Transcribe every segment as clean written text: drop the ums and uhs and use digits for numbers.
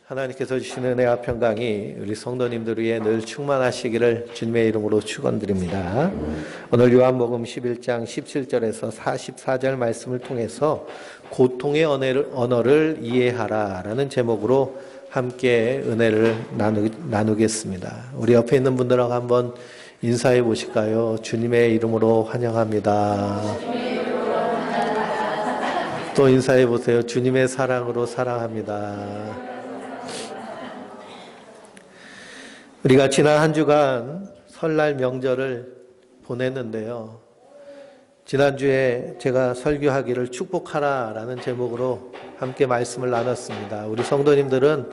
하나님께서 주시는 은혜와 평강이 우리 성도님들 위해 늘 충만하시기를 주님의 이름으로 축원드립니다. 오늘 요한복음 11장 17절에서 44절 말씀을 통해서 고통의 언어를 이해하라 라는 제목으로 함께 은혜를 나누겠습니다. 우리 옆에 있는 분들하고 한번 인사해 보실까요? 주님의 이름으로 환영합니다. 또 인사해 보세요. 주님의 사랑으로 사랑합니다. 우리가 지난 한 주간 설날 명절을 보냈는데요. 지난주에 제가 설교하기를 축복하라 라는 제목으로 함께 말씀을 나눴습니다. 우리 성도님들은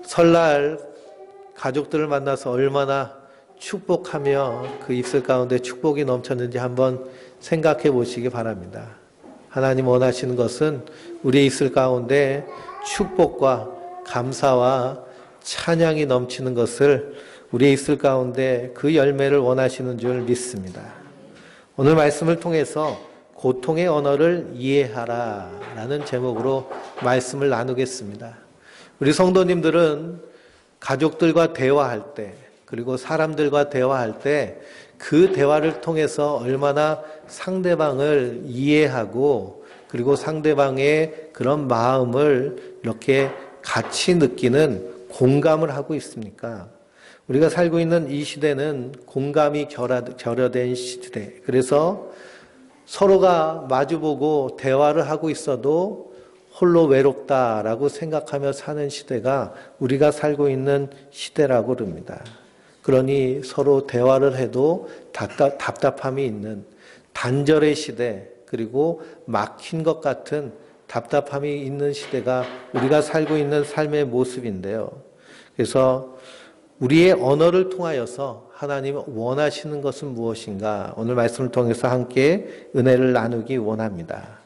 설날 가족들을 만나서 얼마나 축복하며 그 입술 가운데 축복이 넘쳤는지 한번 생각해 보시기 바랍니다. 하나님 원하시는 것은 우리의 입술 가운데 축복과 감사와 찬양이 넘치는 것을 우리의 입술 가운데 그 열매를 원하시는 줄 믿습니다. 오늘 말씀을 통해서 고통의 언어를 이해하라 라는 제목으로 말씀을 나누겠습니다. 우리 성도님들은 가족들과 대화할 때, 그리고 사람들과 대화할 때 그 대화를 통해서 얼마나 상대방을 이해하고 그리고 상대방의 그런 마음을 이렇게 같이 느끼는 공감을 하고 있습니까? 우리가 살고 있는 이 시대는 공감이 결여된 시대. 그래서 서로가 마주보고 대화를 하고 있어도 홀로 외롭다라고 생각하며 사는 시대가 우리가 살고 있는 시대라고 그럽니다. 그러니 서로 대화를 해도 답답함이 있는 단절의 시대, 그리고 막힌 것 같은 답답함이 있는 시대가 우리가 살고 있는 삶의 모습인데요. 그래서 우리의 언어를 통하여서 하나님 원하시는 것은 무엇인가? 오늘 말씀을 통해서 함께 은혜를 나누기 원합니다.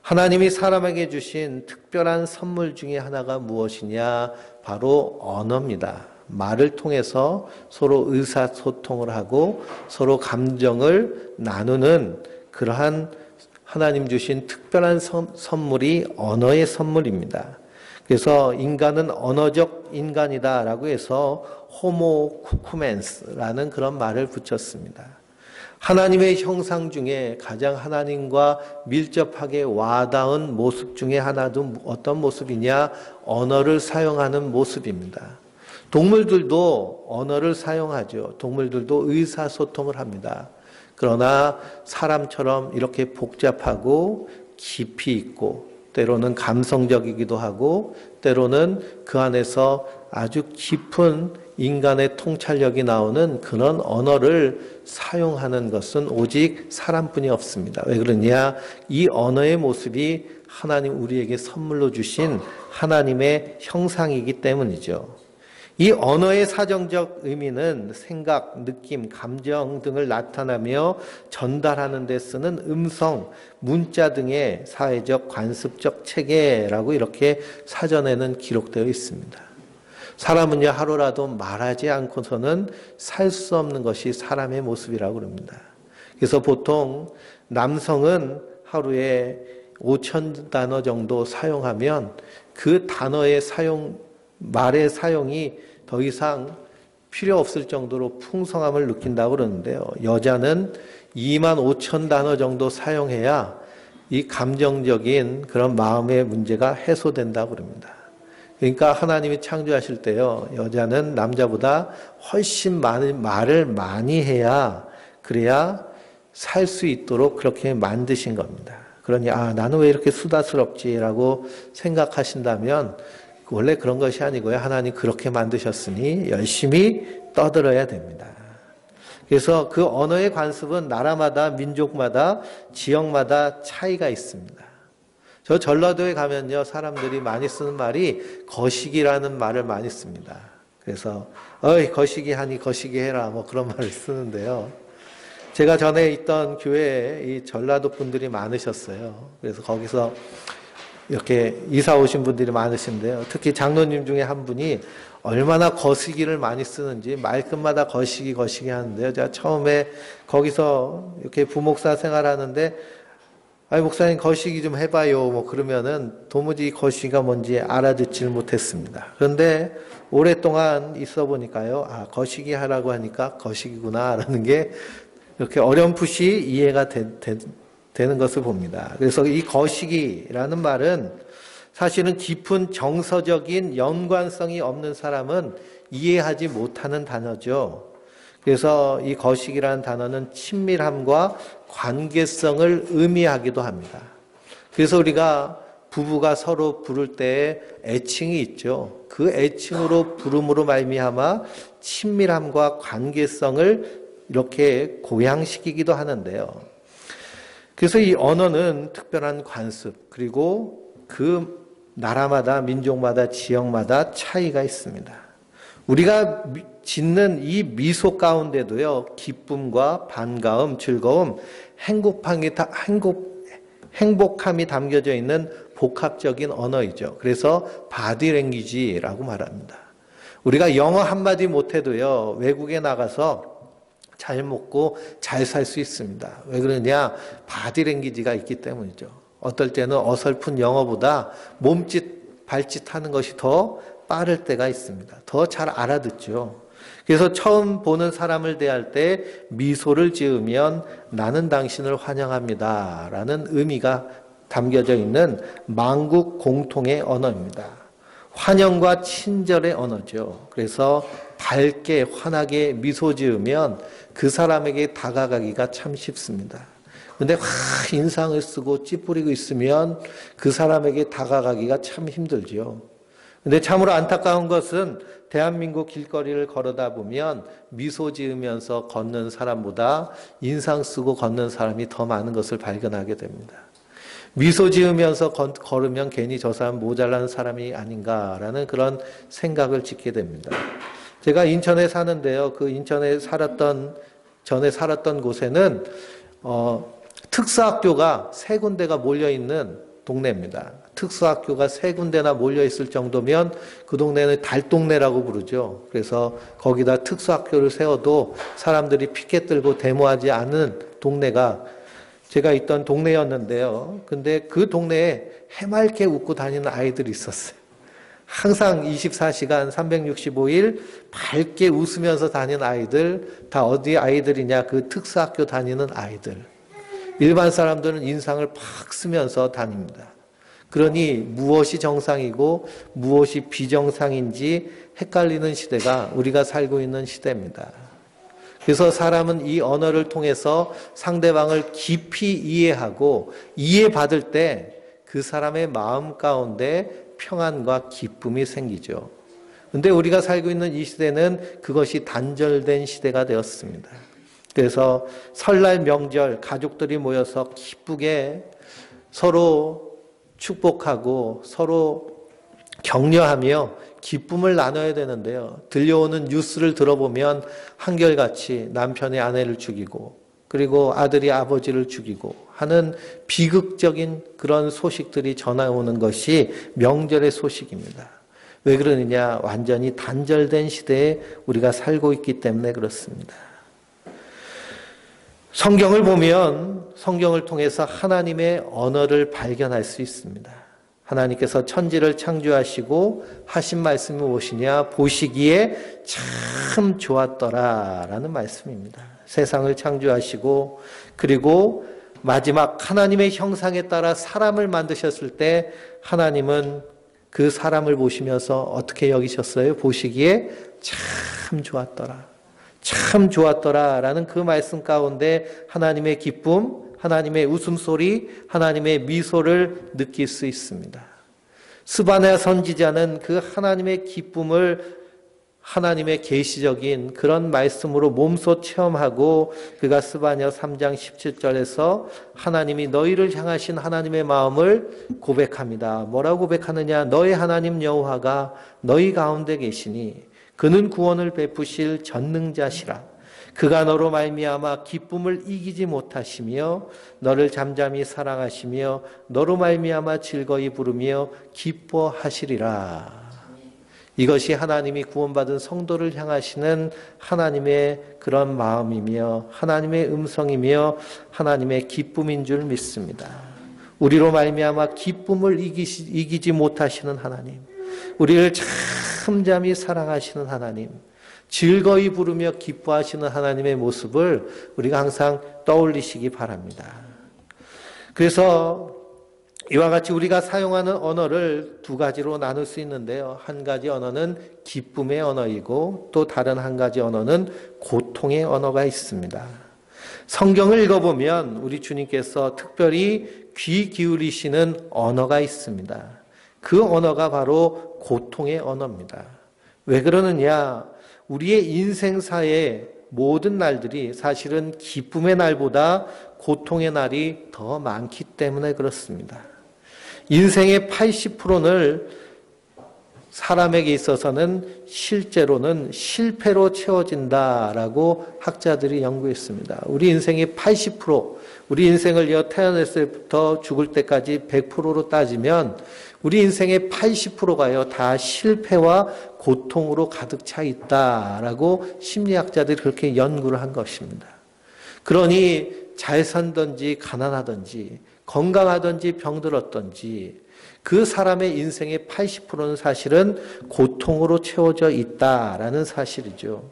하나님이 사람에게 주신 특별한 선물 중에 하나가 무엇이냐? 바로 언어입니다. 말을 통해서 서로 의사소통을 하고 서로 감정을 나누는 그러한 하나님 주신 특별한 선물이 언어의 선물입니다. 그래서 인간은 언어적 인간이다라고 해서 호모 쿠쿠멘스라는 그런 말을 붙였습니다. 하나님의 형상 중에 가장 하나님과 밀접하게 와닿은 모습 중에 하나도 어떤 모습이냐? 언어를 사용하는 모습입니다. 동물들도 언어를 사용하죠. 동물들도 의사소통을 합니다. 그러나 사람처럼 이렇게 복잡하고 깊이 있고 때로는 감성적이기도 하고 때로는 그 안에서 아주 깊은 인간의 통찰력이 나오는 그런 언어를 사용하는 것은 오직 사람뿐이 없습니다. 왜 그러냐? 이 언어의 모습이 하나님 우리에게 선물로 주신 하나님의 형상이기 때문이죠. 이 언어의 사정적 의미는 생각, 느낌, 감정 등을 나타내며 전달하는 데 쓰는 음성, 문자 등의 사회적, 관습적 체계라고 이렇게 사전에는 기록되어 있습니다. 사람은요, 하루라도 말하지 않고서는 살 수 없는 것이 사람의 모습이라고 합니다. 그래서 보통 남성은 하루에 5,000단어 정도 사용하면 그 단어의 말의 사용이 더 이상 필요 없을 정도로 풍성함을 느낀다고 그러는데요. 여자는 25,000단어 정도 사용해야 이 감정적인 그런 마음의 문제가 해소된다고 그럽니다. 그러니까 하나님이 창조하실 때요, 여자는 남자보다 훨씬 많은 말을 많이 해야 그래야 살 수 있도록 그렇게 만드신 겁니다. 그러니 나는 왜 이렇게 수다스럽지라고 생각하신다면 원래 그런 것이 아니고요. 하나님 그렇게 만드셨으니 열심히 떠들어야 됩니다. 그래서 그 언어의 관습은 나라마다, 민족마다, 지역마다 차이가 있습니다. 저 전라도에 가면요, 사람들이 많이 쓰는 말이 거시기라는 말을 많이 씁니다. 그래서 거시기 하니 거시기 해라 뭐 그런 말을 쓰는데요. 제가 전에 있던 교회에 이 전라도 분들이 많으셨어요. 그래서 거기서 이렇게 이사 오신 분들이 많으신데요. 특히 장로님 중에 한 분이 얼마나 거시기를 많이 쓰는지 말끝마다 거시기 하는데요. 제가 처음에 거기서 이렇게 부목사 생활하는데 아니, 목사님 거시기 좀 해봐요. 뭐 그러면은 도무지 거시기가 뭔지 알아듣지를 못했습니다. 그런데 오랫동안 있어 보니까요. 아, 거시기 하라고 하니까 거시기구나 라는 게 이렇게 어렴풋이 이해가 되는 것을 봅니다. 그래서 이 거시기라는 말은 사실은 깊은 정서적인 연관성이 없는 사람은 이해하지 못하는 단어죠. 그래서 이 거시기라는 단어는 친밀함과 관계성을 의미하기도 합니다. 그래서 우리가 부부가 서로 부를 때 애칭이 있죠. 그 애칭으로 부름으로 말미암아 친밀함과 관계성을 이렇게 고양시키기도 하는데요. 그래서 이 언어는 특별한 관습, 그리고 그 나라마다, 민족마다, 지역마다 차이가 있습니다. 우리가 짓는 이 미소 가운데도요, 기쁨과 반가움, 즐거움, 행복함이 담겨져 있는 복합적인 언어이죠. 그래서 바디랭귀지라고 말합니다. 우리가 영어 한마디 못해도요, 외국에 나가서 잘 먹고 잘 살 수 있습니다. 왜 그러냐? 바디랭귀지가 있기 때문이죠. 어떨 때는 어설픈 영어보다 몸짓, 발짓 하는 것이 더 빠를 때가 있습니다. 더 잘 알아듣죠. 그래서 처음 보는 사람을 대할 때 미소를 지으면 나는 당신을 환영합니다 라는 의미가 담겨져 있는 만국 공통의 언어입니다. 환영과 친절의 언어죠. 그래서 밝게 환하게 미소 지으면 그 사람에게 다가가기가 참 쉽습니다. 근데 인상을 쓰고 찌푸리고 있으면 그 사람에게 다가가기가 참 힘들죠. 근데 참으로 안타까운 것은 대한민국 길거리를 걸어다 보면 미소 지으면서 걷는 사람보다 인상 쓰고 걷는 사람이 더 많은 것을 발견하게 됩니다. 미소 지으면서 걸으면 괜히 저 사람 모자란 사람이 아닌가라는 그런 생각을 짓게 됩니다. 제가 인천에 사는데요. 그 인천에 전에 살았던 곳에는 특수학교가 3군데가 몰려있는 동네입니다. 특수학교가 3군데나 몰려있을 정도면 그 동네는 달동네라고 부르죠. 그래서 거기다 특수학교를 세워도 사람들이 피켓 들고 데모하지 않은 동네가 제가 있던 동네였는데요. 근데 그 동네에 해맑게 웃고 다니는 아이들이 있었어요. 항상 24시간 365일 밝게 웃으면서 다니는 아이들, 다 어디 아이들이냐? 그 특수학교 다니는 아이들. 일반 사람들은 인상을 팍 쓰면서 다닙니다. 그러니 무엇이 정상이고 무엇이 비정상인지 헷갈리는 시대가 우리가 살고 있는 시대입니다. 그래서 사람은 이 언어를 통해서 상대방을 깊이 이해하고 이해받을 때 그 사람의 마음 가운데 평안과 기쁨이 생기죠. 그런데 우리가 살고 있는 이 시대는 그것이 단절된 시대가 되었습니다. 그래서 설날 명절 가족들이 모여서 기쁘게 서로 축복하고 서로 격려하며 기쁨을 나눠야 되는데요. 들려오는 뉴스를 들어보면 한결같이 남편이 아내를 죽이고 그리고 아들이 아버지를 죽이고 하는 비극적인 그런 소식들이 전해오는 것이 명절의 소식입니다. 왜 그러느냐? 완전히 단절된 시대에 우리가 살고 있기 때문에 그렇습니다. 성경을 보면 성경을 통해서 하나님의 언어를 발견할 수 있습니다. 하나님께서 천지를 창조하시고 하신 말씀이 무엇이냐? 보시기에 참 좋았더라라는 말씀입니다. 세상을 창조하시고 그리고 마지막 하나님의 형상에 따라 사람을 만드셨을 때 하나님은 그 사람을 보시면서 어떻게 여기셨어요? 보시기에 참 좋았더라. 참 좋았더라라는 그 말씀 가운데 하나님의 기쁨, 하나님의 웃음소리, 하나님의 미소를 느낄 수 있습니다. 스바냐 선지자는 그 하나님의 기쁨을 하나님의 계시적인 그런 말씀으로 몸소 체험하고 그가 스바냐 3장 17절에서 하나님이 너희를 향하신 하나님의 마음을 고백합니다. 뭐라고 고백하느냐? 너희 하나님 여호와가 너희 가운데 계시니 그는 구원을 베푸실 전능자시라. 그가 너로 말미암아 기쁨을 이기지 못하시며 너를 잠잠히 사랑하시며 너로 말미암아 즐거이 부르며 기뻐하시리라. 이것이 하나님이 구원받은 성도를 향하시는 하나님의 그런 마음이며 하나님의 음성이며 하나님의 기쁨인 줄 믿습니다. 우리로 말미암아 기쁨을 이기지 못하시는 하나님, 우리를 참잠히 사랑하시는 하나님, 즐거이 부르며 기뻐하시는 하나님의 모습을 우리가 항상 떠올리시기 바랍니다. 그래서 이와 같이 우리가 사용하는 언어를 두 가지로 나눌 수 있는데요. 한 가지 언어는 기쁨의 언어이고 또 다른 한 가지 언어는 고통의 언어가 있습니다. 성경을 읽어보면 우리 주님께서 특별히 귀 기울이시는 언어가 있습니다. 그 언어가 바로 고통의 언어입니다. 왜 그러느냐? 우리의 인생사의 모든 날들이 사실은 기쁨의 날보다 고통의 날이 더 많기 때문에 그렇습니다. 인생의 80%를 사람에게 있어서는 실제로는 실패로 채워진다라고 학자들이 연구했습니다. 우리 인생의 80%, 우리 인생을 태어났을 때부터 죽을 때까지 100%로 따지면 우리 인생의 80%가요, 다 실패와 고통으로 가득 차 있다라고 심리학자들이 그렇게 연구를 한 것입니다. 그러니 잘 산든지 가난하든지 건강하든지 병들었든지 그 사람의 인생의 80%는 사실은 고통으로 채워져 있다라는 사실이죠.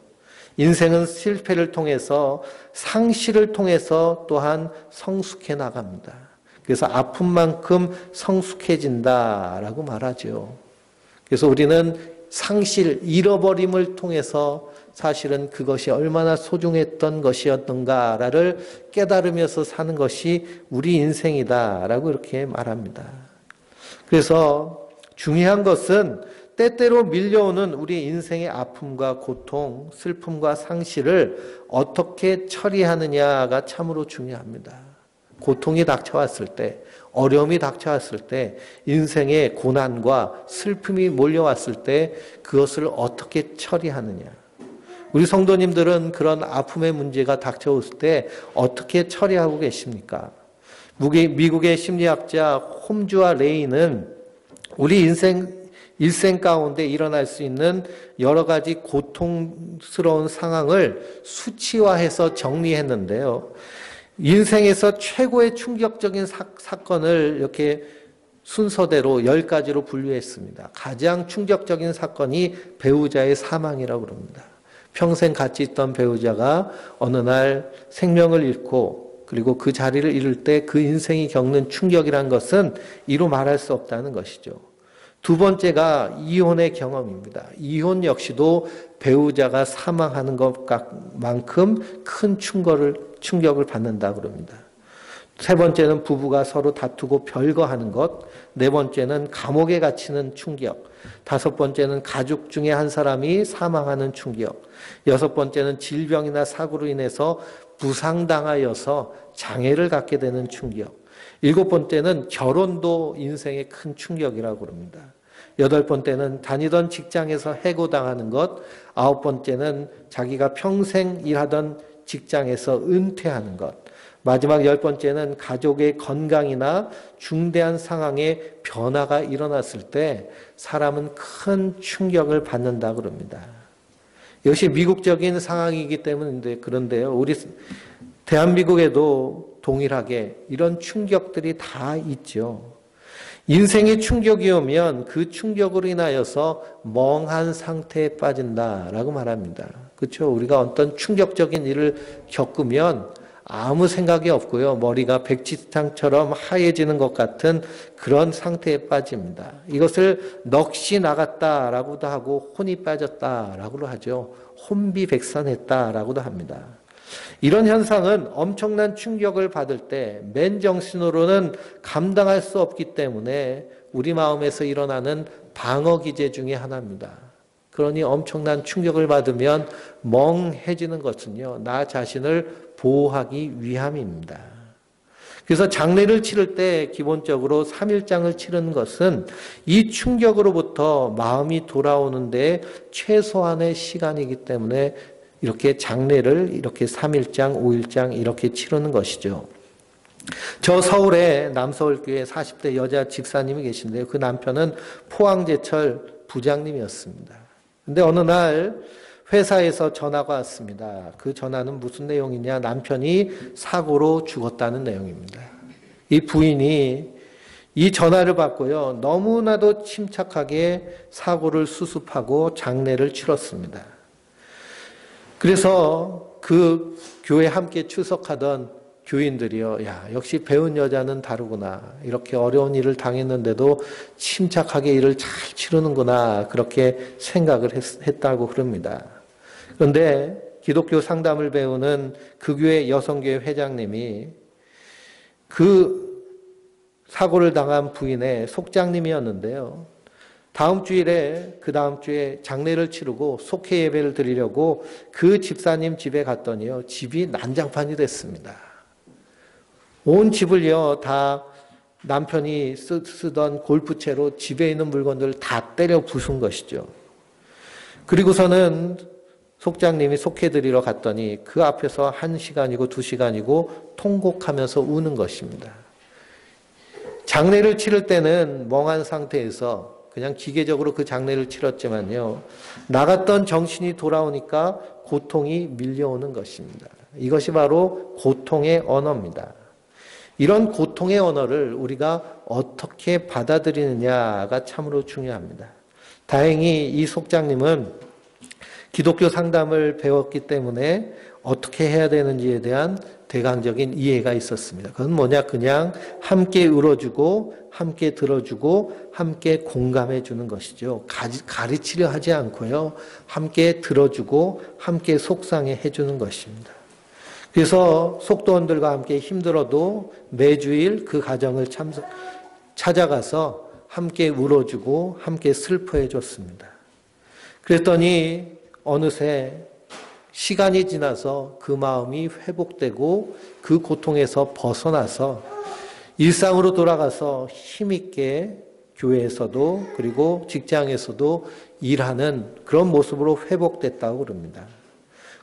인생은 실패를 통해서 상실을 통해서 또한 성숙해 나갑니다. 그래서 아픈 만큼 성숙해진다라고 말하죠. 그래서 우리는 상실, 잃어버림을 통해서 사실은 그것이 얼마나 소중했던 것이었던가를 깨달으면서 사는 것이 우리 인생이다라고 이렇게 말합니다. 그래서 중요한 것은 때때로 밀려오는 우리 인생의 아픔과 고통, 슬픔과 상실을 어떻게 처리하느냐가 참으로 중요합니다. 고통이 닥쳐왔을 때, 어려움이 닥쳐왔을 때, 인생의 고난과 슬픔이 몰려왔을 때 그것을 어떻게 처리하느냐. 우리 성도님들은 그런 아픔의 문제가 닥쳐왔을 때 어떻게 처리하고 계십니까? 미국의 심리학자 홈즈와 레이는 우리 일생 가운데 일어날 수 있는 여러 가지 고통스러운 상황을 수치화해서 정리했는데요. 인생에서 최고의 충격적인 사건을 이렇게 순서대로 10가지로 분류했습니다. 가장 충격적인 사건이 배우자의 사망이라고 그럽니다. 평생 같이 있던 배우자가 어느 날 생명을 잃고 그리고 그 자리를 잃을 때 그 인생이 겪는 충격이란 것은 이루 말할 수 없다는 것이죠. 두 번째가 이혼의 경험입니다. 이혼 역시도 배우자가 사망하는 것만큼 큰 충격을 받는다고 그럽니다. 세 번째는 부부가 서로 다투고 별거하는 것. 네 번째는 감옥에 갇히는 충격. 다섯 번째는 가족 중에 한 사람이 사망하는 충격. 여섯 번째는 질병이나 사고로 인해서 부상당하여서 장애를 갖게 되는 충격. 일곱 번째는 결혼도 인생의 큰 충격이라고 그럽니다. 여덟 번째는 다니던 직장에서 해고당하는 것. 아홉 번째는 자기가 평생 일하던 직장에서 은퇴하는 것. 마지막 10번째는 가족의 건강이나 중대한 상황에 변화가 일어났을 때 사람은 큰 충격을 받는다고 그럽니다. 이것이 미국적인 상황이기 때문인데 그런데요. 우리 대한민국에도 동일하게 이런 충격들이 다 있죠. 인생의 충격이 오면 그 충격으로 인하여서 멍한 상태에 빠진다라고 말합니다. 그렇죠? 우리가 어떤 충격적인 일을 겪으면 아무 생각이 없고요. 머리가 백지장처럼 하얘지는 것 같은 그런 상태에 빠집니다. 이것을 넋이 나갔다라고도 하고 혼이 빠졌다라고도 하죠. 혼비백산했다라고도 합니다. 이런 현상은 엄청난 충격을 받을 때 맨정신으로는 감당할 수 없기 때문에 우리 마음에서 일어나는 방어 기제 중에 하나입니다. 그러니 엄청난 충격을 받으면 멍해지는 것은요, 나 자신을 보호하기 위함입니다. 그래서 장례를 치를 때 기본적으로 3일장을 치르는 것은 이 충격으로부터 마음이 돌아오는데 최소한의 시간이기 때문에 이렇게 장례를 이렇게 3일장, 5일장 이렇게 치르는 것이죠. 저 서울에 남서울교회 40대 여자 집사님이 계신데요. 그 남편은 포항제철 부장님이었습니다. 근데 어느 날 회사에서 전화가 왔습니다. 그 전화는 무슨 내용이냐? 남편이 사고로 죽었다는 내용입니다. 이 부인이 이 전화를 받고요. 너무나도 침착하게 사고를 수습하고 장례를 치렀습니다. 그래서 그 교회 함께 출석하던 교인들이요. 야, 역시 배운 여자는 다르구나. 이렇게 어려운 일을 당했는데도 침착하게 일을 잘 치르는구나. 그렇게 생각을 했다고 그럽니다. 그런데 기독교 상담을 배우는 그 교회 여성교회 회장님이 그 사고를 당한 부인의 속장님이었는데요. 그 다음 주에 장례를 치르고 속회 예배를 드리려고 그 집사님 집에 갔더니요. 집이 난장판이 됐습니다. 온 집을요, 다 남편이 쓰던 골프채로 집에 있는 물건들을 다 때려 부순 것이죠. 그리고서는 속장님이 속해드리러 갔더니 그 앞에서 1시간이고 2시간이고 통곡하면서 우는 것입니다. 장례를 치를 때는 멍한 상태에서 그냥 기계적으로 그 장례를 치렀지만요. 나갔던 정신이 돌아오니까 고통이 밀려오는 것입니다. 이것이 바로 고통의 언어입니다. 이런 고통의 언어를 우리가 어떻게 받아들이느냐가 참으로 중요합니다. 다행히 이 속장님은 기독교 상담을 배웠기 때문에 어떻게 해야 되는지에 대한 대강적인 이해가 있었습니다. 그건 뭐냐? 그냥 함께 울어주고 함께 들어주고 함께 공감해 주는 것이죠. 가르치려 하지 않고요. 함께 들어주고 함께 속상해 주는 것입니다. 그래서 속도원들과 함께 힘들어도 매주일 그 가정을 찾아가서 함께 울어주고 함께 슬퍼해 줬습니다. 그랬더니 어느새 시간이 지나서 그 마음이 회복되고 그 고통에서 벗어나서 일상으로 돌아가서 힘있게 교회에서도 그리고 직장에서도 일하는 그런 모습으로 회복됐다고 그럽니다.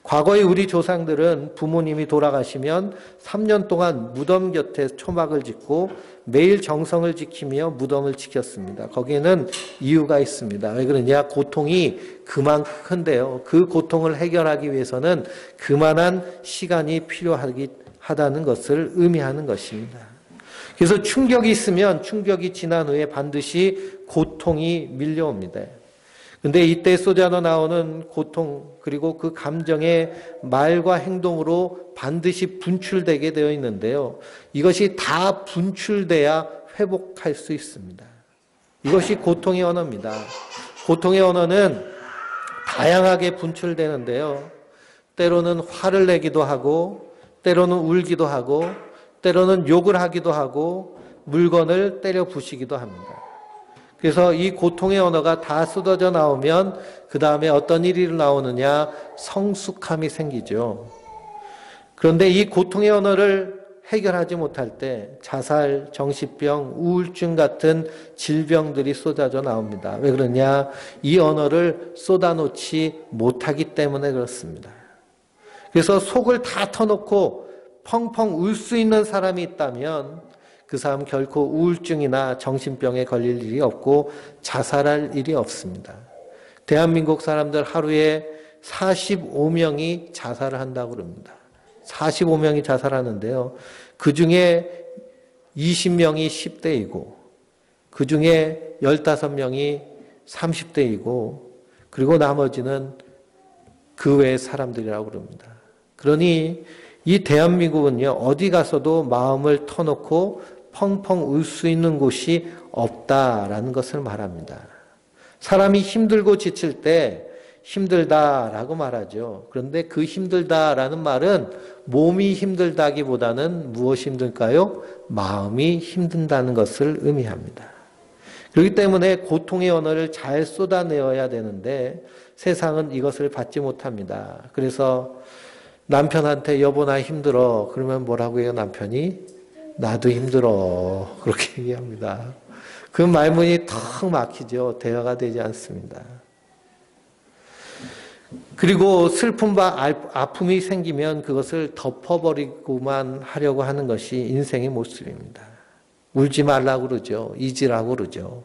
과거에 우리 조상들은 부모님이 돌아가시면 3년 동안 무덤 곁에 초막을 짓고 매일 정성을 지키며 무덤을 지켰습니다. 거기에는 이유가 있습니다. 왜 그러냐? 고통이 그만큼 큰데요. 그 고통을 해결하기 위해서는 그만한 시간이 필요하다는 것을 의미하는 것입니다. 그래서 충격이 있으면 충격이 지난 후에 반드시 고통이 밀려옵니다. 근데 이때 쏟아져 나오는 고통 그리고 그 감정의 말과 행동으로 반드시 분출되게 되어 있는데요. 이것이 다 분출돼야 회복할 수 있습니다. 이것이 고통의 언어입니다. 고통의 언어는 다양하게 분출되는데요. 때로는 화를 내기도 하고 때로는 울기도 하고 때로는 욕을 하기도 하고 물건을 때려 부시기도 합니다. 그래서 이 고통의 언어가 다 쏟아져 나오면 그 다음에 어떤 일이 나오느냐? 성숙함이 생기죠. 그런데 이 고통의 언어를 해결하지 못할 때 자살, 정신병, 우울증 같은 질병들이 쏟아져 나옵니다. 왜 그러냐? 이 언어를 쏟아놓지 못하기 때문에 그렇습니다. 그래서 속을 다 터놓고 펑펑 울 수 있는 사람이 있다면 그 사람 결코 우울증이나 정신병에 걸릴 일이 없고 자살할 일이 없습니다. 대한민국 사람들 하루에 45명이 자살을 한다고 그럽니다. 45명이 자살하는데요. 그 중에 20명이 10대이고 그 중에 15명이 30대이고 그리고 나머지는 그 외의 사람들이라고 그럽니다. 그러니 이 대한민국은요, 어디 가서도 마음을 터놓고 펑펑 울 수 있는 곳이 없다라는 것을 말합니다. 사람이 힘들고 지칠 때 힘들다라고 말하죠. 그런데 그 힘들다라는 말은 몸이 힘들다기보다는 무엇이 힘들까요? 마음이 힘든다는 것을 의미합니다. 그렇기 때문에 고통의 언어를 잘 쏟아내어야 되는데 세상은 이것을 받지 못합니다. 그래서 남편한테 여보 나 힘들어. 그러면 뭐라고 해요 남편이? 나도 힘들어. 그렇게 얘기합니다. 그 말문이 턱 막히죠. 대화가 되지 않습니다. 그리고 슬픔과 아픔이 생기면 그것을 덮어버리고만 하려고 하는 것이 인생의 모습입니다. 울지 말라고 그러죠. 잊으라고 그러죠.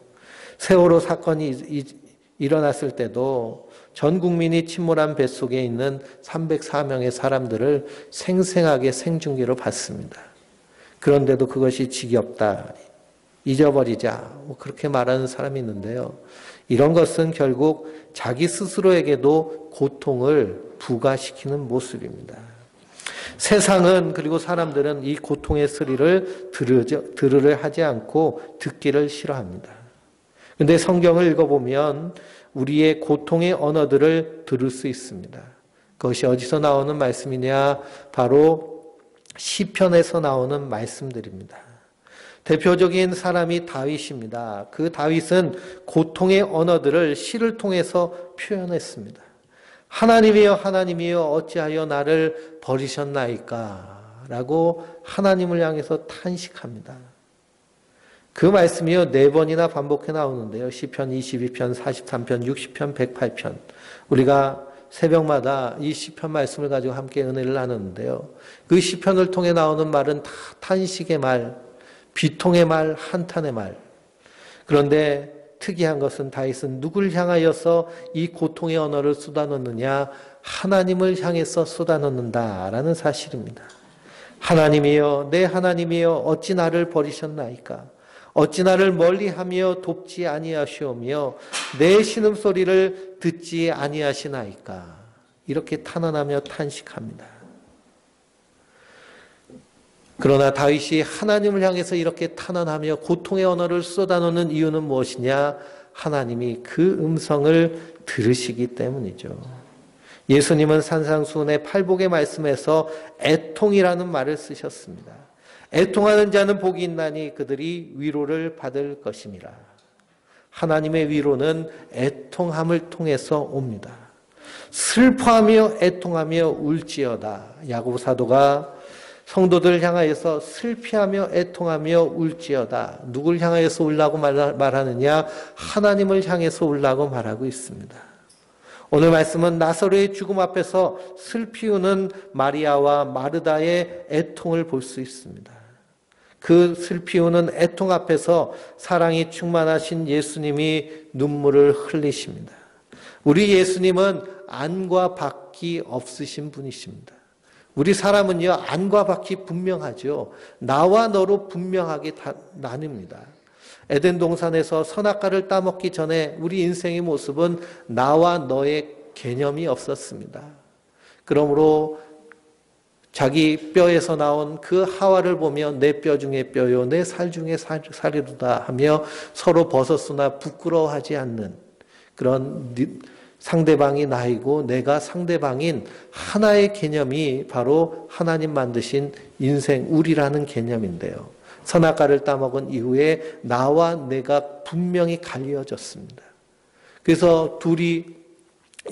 세월호 사건이 일어났을 때도 전 국민이 침몰한 뱃속에 있는 304명의 사람들을 생생하게 생중계로 봤습니다. 그런데도 그것이 지겹다. 잊어버리자, 그렇게 말하는 사람이 있는데요. 이런 것은 결국 자기 스스로에게도 고통을 부과시키는 모습입니다. 세상은, 그리고 사람들은 이 고통의 소리를 들으려 하지 않고 듣기를 싫어합니다. 근데 성경을 읽어보면 우리의 고통의 언어들을 들을 수 있습니다. 그것이 어디서 나오는 말씀이냐? 바로 시편에서 나오는 말씀들입니다. 대표적인 사람이 다윗입니다. 그 다윗은 고통의 언어들을 시를 통해서 표현했습니다. 하나님이여 하나님이여 어찌하여 나를 버리셨나이까? 라고 하나님을 향해서 탄식합니다. 그 말씀이요 4번이나 반복해 나오는데요. 시편 22편, 43편, 60편, 108편. 우리가 새벽마다 이 시편 말씀을 가지고 함께 은혜를 나누는데요. 그 시편을 통해 나오는 말은 다 탄식의 말, 비통의 말, 한탄의 말. 그런데 특이한 것은 다윗은 누굴 향하여서 이 고통의 언어를 쏟아놓느냐? 하나님을 향해서 쏟아놓는다라는 사실입니다. 하나님이여, 내 하나님이여, 어찌 나를 버리셨나이까? 어찌 나를 멀리하며 돕지 아니하시오며 내 신음소리를 듣지 아니하시나이까? 이렇게 탄원하며 탄식합니다. 그러나 다윗이 하나님을 향해서 이렇게 탄원하며 고통의 언어를 쏟아놓는 이유는 무엇이냐? 하나님이 그 음성을 들으시기 때문이죠. 예수님은 산상수훈의 팔복의 말씀에서 애통이라는 말을 쓰셨습니다. 애통하는 자는 복이 있나니 그들이 위로를 받을 것임이라. 하나님의 위로는 애통함을 통해서 옵니다. 슬퍼하며 애통하며 울지어다. 야고보 사도가 성도들 향하여서 슬피하며 애통하며 울지어다. 누굴 향하여서 울라고 말하느냐? 하나님을 향해서 울라고 말하고 있습니다. 오늘 말씀은 나사로의 죽음 앞에서 슬피 우는 마리아와 마르다의 애통을 볼 수 있습니다. 그 슬피 우는 애통 앞에서 사랑이 충만하신 예수님이 눈물을 흘리십니다. 우리 예수님은 안과 밖이 없으신 분이십니다. 우리 사람은요, 안과 밖이 분명하죠. 나와 너로 분명하게 나뉩니다. 에덴 동산에서 선악과를 따먹기 전에 우리 인생의 모습은 나와 너의 개념이 없었습니다. 그러므로 자기 뼈에서 나온 그 하와를 보며 내 뼈 중에 뼈요 내 살 중에 살이로다 하며 서로 벗었으나 부끄러워하지 않는 그런 상대방이 나이고 내가 상대방인 하나의 개념이 바로 하나님 만드신 인생 우리라는 개념인데요. 선악과를 따먹은 이후에 나와 내가 분명히 갈려졌습니다. 그래서 둘이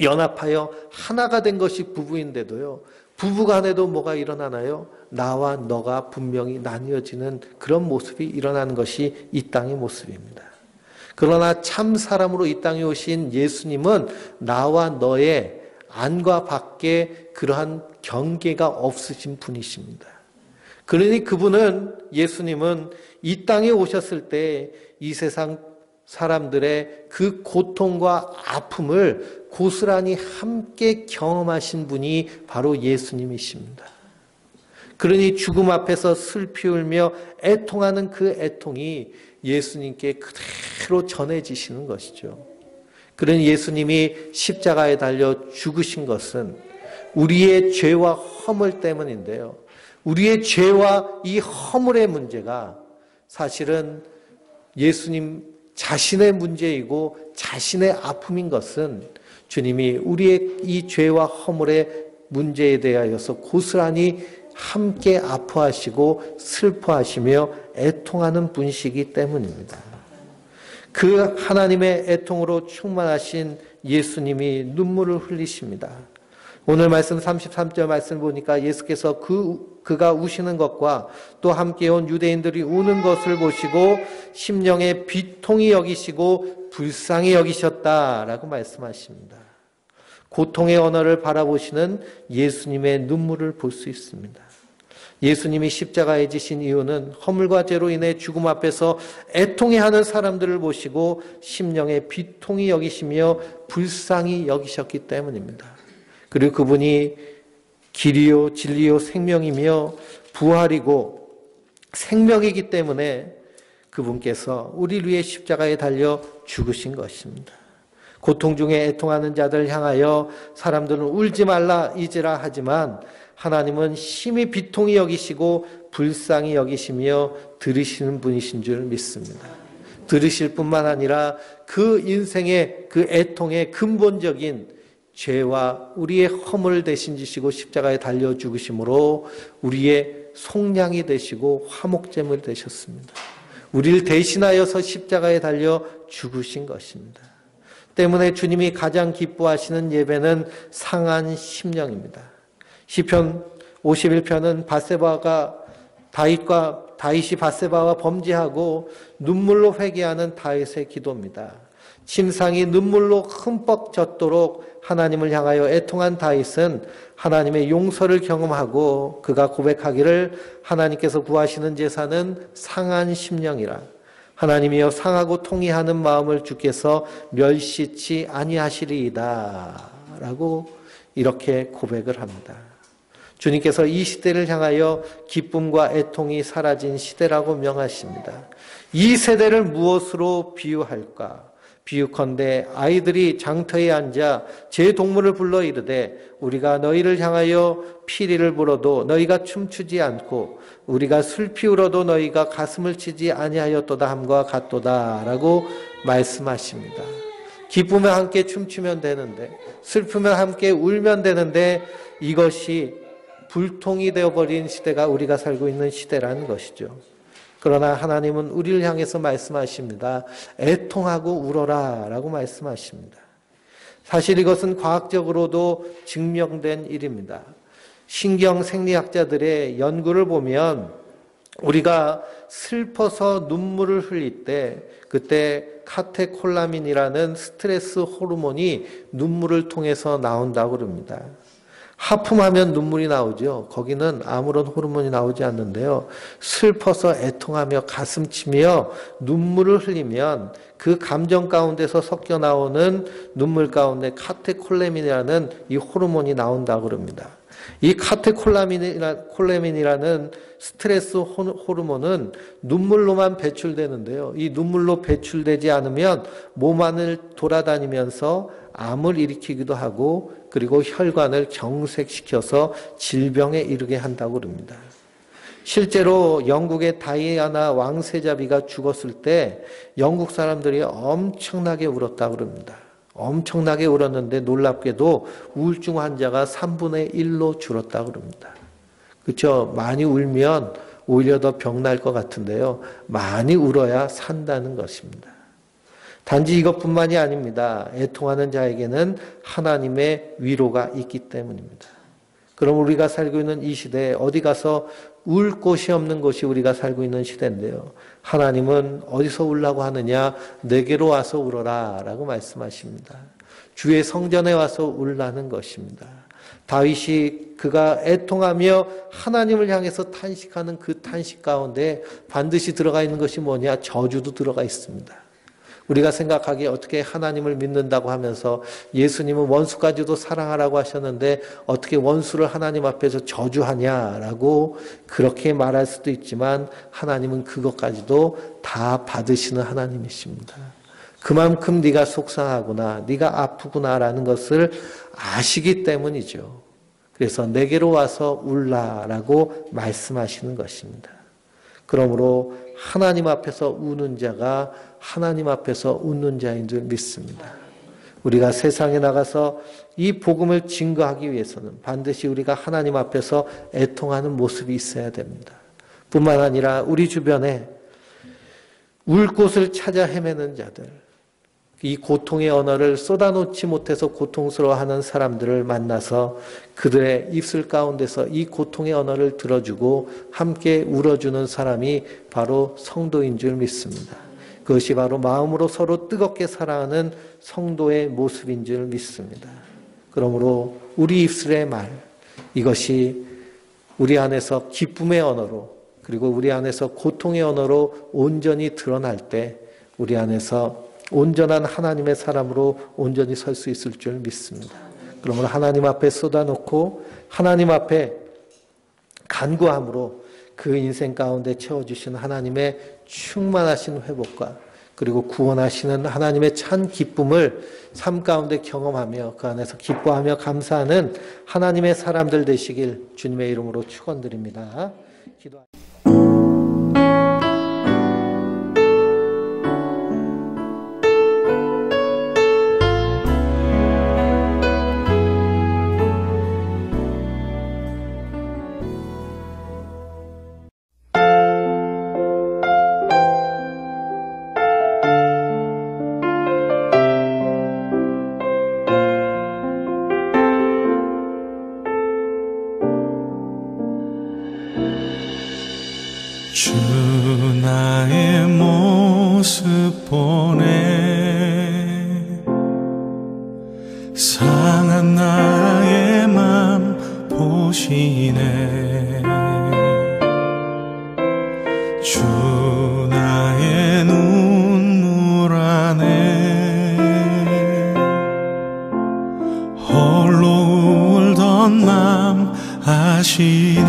연합하여 하나가 된 것이 부부인데도요. 부부간에도 뭐가 일어나나요? 나와 너가 분명히 나뉘어지는 그런 모습이 일어나는 것이 이 땅의 모습입니다. 그러나 참 사람으로 이 땅에 오신 예수님은 나와 너의 안과 밖에 그러한 경계가 없으신 분이십니다. 그러니 그분은 예수님은 이 땅에 오셨을 때 이 세상 사람들의 그 고통과 아픔을 고스란히 함께 경험하신 분이 바로 예수님이십니다. 그러니 죽음 앞에서 슬피 울며 애통하는 그 애통이 예수님께 그대로 전해지시는 것이죠. 그러니 예수님이 십자가에 달려 죽으신 것은 우리의 죄와 허물 때문인데요. 우리의 죄와 이 허물의 문제가 사실은 예수님 자신의 문제이고 자신의 아픔인 것은 주님이 우리의 이 죄와 허물의 문제에 대하여서 고스란히 함께 아파하시고 슬퍼하시며 애통하는 분이시기 때문입니다. 그 하나님의 애통으로 충만하신 예수님이 눈물을 흘리십니다. 오늘 말씀 33절 말씀 보니까 예수께서 그가 우시는 것과 또 함께 온 유대인들이 우는 것을 보시고 심령에 비통히 여기시고 불쌍히 여기셨다라고 말씀하십니다. 고통의 언어를 바라보시는 예수님의 눈물을 볼 수 있습니다. 예수님이 십자가에 지신 이유는 허물과 죄로 인해 죽음 앞에서 애통해하는 사람들을 보시고 심령에 비통히 여기시며 불쌍히 여기셨기 때문입니다. 그리고 그분이 길이요 진리요 생명이며 부활이고 생명이기 때문에 그분께서 우리를 위해 십자가에 달려 죽으신 것입니다. 고통 중에 애통하는 자들 향하여 사람들은 울지 말라 잊으라 하지만 하나님은 심히 비통히 여기시고 불쌍히 여기시며 들으시는 분이신 줄 믿습니다. 들으실 뿐만 아니라 그 인생의 그 애통의 근본적인 죄와 우리의 허물을 대신 지시고 십자가에 달려 죽으심으로 우리의 속량이 되시고 화목제물이 되셨습니다. 우리를 대신하여서 십자가에 달려 죽으신 것입니다. 때문에 주님이 가장 기뻐하시는 예배는 상한 심령입니다. 시편 51편은 다윗이 밧세바와 범죄하고 눈물로 회개하는 다윗의 기도입니다. 침상이 눈물로 흠뻑 젖도록 하나님을 향하여 애통한 다윗은 하나님의 용서를 경험하고 그가 고백하기를 하나님께서 구하시는 제사는 상한 심령이라. 하나님이여 상하고 통회하는 마음을 주께서 멸시치 아니하시리이다 라고 이렇게 고백을 합니다. 주님께서 이 시대를 향하여 기쁨과 애통이 사라진 시대라고 명하십니다. 이 세대를 무엇으로 비유할까? 비유컨대 아이들이 장터에 앉아 제 동물을 불러 이르되 우리가 너희를 향하여 피리를 불어도 너희가 춤추지 않고 우리가 슬피 울어도 너희가 가슴을 치지 아니하였도다 함과 같도다 라고 말씀하십니다. 기쁘면 함께 춤추면 되는데 슬프면 함께 울면 되는데 이것이 불통이 되어버린 시대가 우리가 살고 있는 시대라는 것이죠. 그러나 하나님은 우리를 향해서 말씀하십니다. 애통하고 울어라 라고 말씀하십니다. 사실 이것은 과학적으로도 증명된 일입니다. 신경생리학자들의 연구를 보면 우리가 슬퍼서 눈물을 흘릴 때 그때 카테콜라민이라는 스트레스 호르몬이 눈물을 통해서 나온다고 그럽니다. 하품하면 눈물이 나오죠. 거기는 아무런 호르몬이 나오지 않는데요. 슬퍼서 애통하며 가슴치며 눈물을 흘리면 그 감정 가운데서 섞여 나오는 눈물 가운데 카테콜라민이라는 이 호르몬이 나온다고 그럽니다. 이 카테콜라민이라는 스트레스 호르몬은 눈물로만 배출되는데요. 이 눈물로 배출되지 않으면 몸 안을 돌아다니면서 암을 일으키기도 하고 그리고 혈관을 경색시켜서 질병에 이르게 한다고 그럽니다. 실제로 영국의 다이아나 왕세자비가 죽었을 때 영국 사람들이 엄청나게 울었다고 그럽니다. 엄청나게 울었는데 놀랍게도 우울증 환자가 3분의 1로 줄었다고 그럽니다. 그렇죠? 많이 울면 오히려 더 병날 것 같은데요. 많이 울어야 산다는 것입니다. 단지 이것뿐만이 아닙니다. 애통하는 자에게는 하나님의 위로가 있기 때문입니다. 그럼 우리가 살고 있는 이 시대에 어디 가서 울 곳이 없는 곳이 우리가 살고 있는 시대인데요. 하나님은 어디서 울라고 하느냐? 내게로 와서 울어라 라고 말씀하십니다. 주의 성전에 와서 울라는 것입니다. 다윗이 그가 애통하며 하나님을 향해서 탄식하는 그 탄식 가운데 반드시 들어가 있는 것이 뭐냐? 저주도 들어가 있습니다. 우리가 생각하기에 어떻게 하나님을 믿는다고 하면서 예수님은 원수까지도 사랑하라고 하셨는데 어떻게 원수를 하나님 앞에서 저주하냐라고 그렇게 말할 수도 있지만 하나님은 그것까지도 다 받으시는 하나님이십니다. 그만큼 네가 속상하구나, 네가 아프구나라는 것을 아시기 때문이죠. 그래서 내게로 와서 울라라고 말씀하시는 것입니다. 그러므로 하나님 앞에서 우는 자가 하나님 앞에서 웃는 자인 줄 믿습니다. 우리가 세상에 나가서 이 복음을 증거하기 위해서는 반드시 우리가 하나님 앞에서 애통하는 모습이 있어야 됩니다. 뿐만 아니라 우리 주변에 울 곳을 찾아 헤매는 자들, 이 고통의 언어를 쏟아놓지 못해서 고통스러워하는 사람들을 만나서 그들의 입술 가운데서 이 고통의 언어를 들어주고 함께 울어주는 사람이 바로 성도인 줄 믿습니다. 그것이 바로 마음으로 서로 뜨겁게 사랑하는 성도의 모습인 줄 믿습니다. 그러므로 우리 입술의 말, 이것이 우리 안에서 기쁨의 언어로 그리고 우리 안에서 고통의 언어로 온전히 드러날 때 우리 안에서 온전한 하나님의 사람으로 온전히 설 수 있을 줄 믿습니다. 그러므로 하나님 앞에 쏟아놓고 하나님 앞에 간구함으로 그 인생 가운데 채워주신 하나님의 충만하신 회복과 그리고 구원하시는 하나님의 찬 기쁨을 삶 가운데 경험하며 그 안에서 기뻐하며 감사하는 하나님의 사람들 되시길 주님의 이름으로 축원드립니다. 주 나의 모습 보네 상한 나의 맘 보시네 주 나의 눈물 안에 홀로 울던 맘 아시네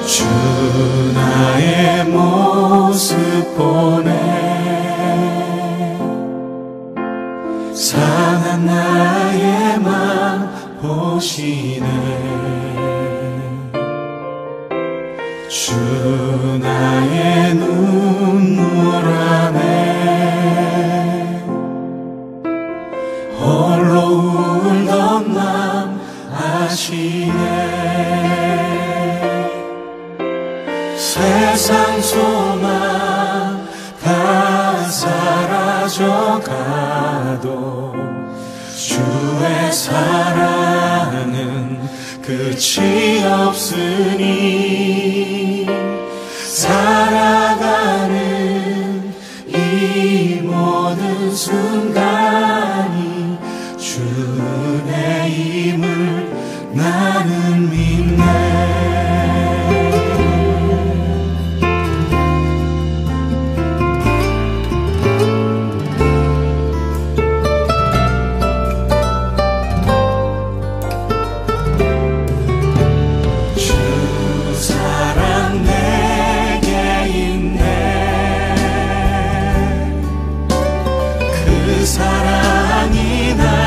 주 나의 모습 보네 상한 나의 맘 보시네 주 나의 눈물 안에 홀로 울던 맘 아시네 세상 소망 다 사라져가도 주의 사랑은 끝이 없으니 살아가는 이 모든 순간이 주 은혜임을 나는 믿네 사랑이 날